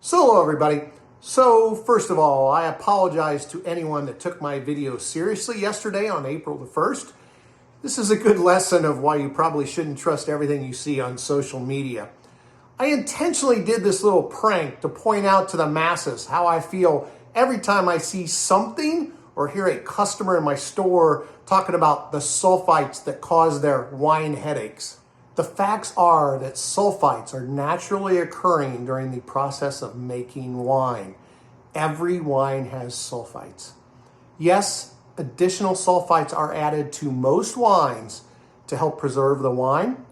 So hello everybody. So first of all, I apologize to anyone that took my video seriously yesterday on April the 1st. This is a good lesson of why you probably shouldn't trust everything you see on social media. I intentionally did this little prank to point out to the masses how I feel every time I see something or hear a customer in my store talking about the sulfites that cause their wine headaches. The facts are that sulfites are naturally occurring during the process of making wine. Every wine has sulfites. Yes, additional sulfites are added to most wines to help preserve the wine,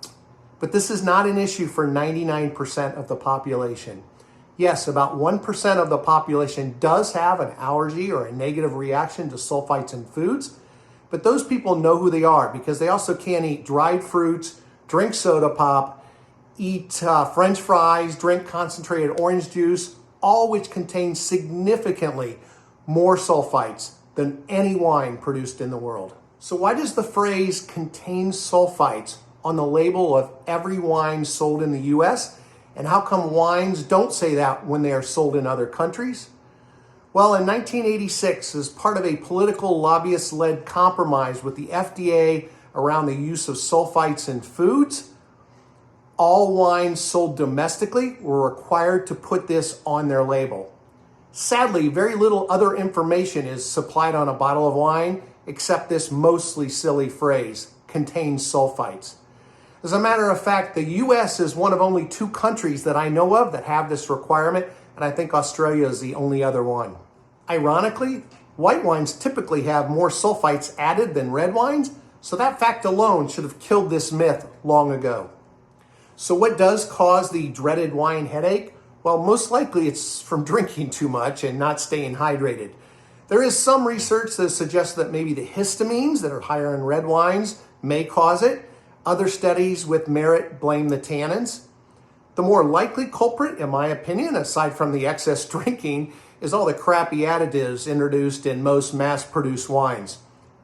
but this is not an issue for 99% of the population. Yes, about 1% of the population does have an allergy or a negative reaction to sulfites in foods, but those people know who they are because they also can't eat dried fruits, drink soda pop, eat French fries, drink concentrated orange juice, all which contain significantly more sulfites than any wine produced in the world. So why does the phrase contains sulfites on the label of every wine sold in the US? And how come wines don't say that when they are sold in other countries? Well, in 1986, as part of a political lobbyist-led compromise with the FDA around the use of sulfites in foods, all wines sold domestically were required to put this on their label. Sadly, very little other information is supplied on a bottle of wine except this mostly silly phrase, contains sulfites. As a matter of fact, the US is one of only 2 countries that I know of that have this requirement, and I think Australia is the only other one. Ironically, white wines typically have more sulfites added than red wines, so that fact alone should have killed this myth long ago. So what does cause the dreaded wine headache? Well, most likely it's from drinking too much and not staying hydrated. There is some research that suggests that maybe the histamines that are higher in red wines may cause it. Other studies with merit blame the tannins. The more likely culprit, in my opinion, aside from the excess drinking, is all the crappy additives introduced in most mass-produced wines.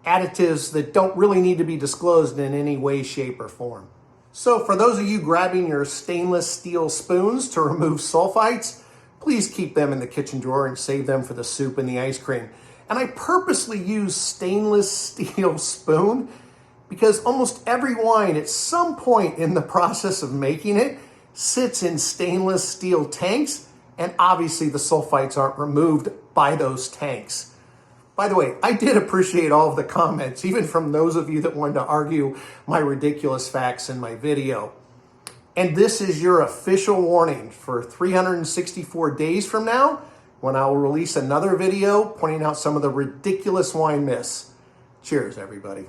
Additives that don't really need to be disclosed in any way, shape, or form. So for those of you grabbing your stainless steel spoons to remove sulfites, please keep them in the kitchen drawer and save them for the soup and the ice cream. And I purposely use stainless steel spoon because almost every wine at some point in the process of making it sits in stainless steel tanks, and obviously the sulfites aren't removed by those tanks. By the way, I did appreciate all of the comments, even from those of you that wanted to argue my ridiculous facts in my video. And this is your official warning for 364 days from now, when I will release another video pointing out some of the ridiculous wine myths. Cheers, everybody.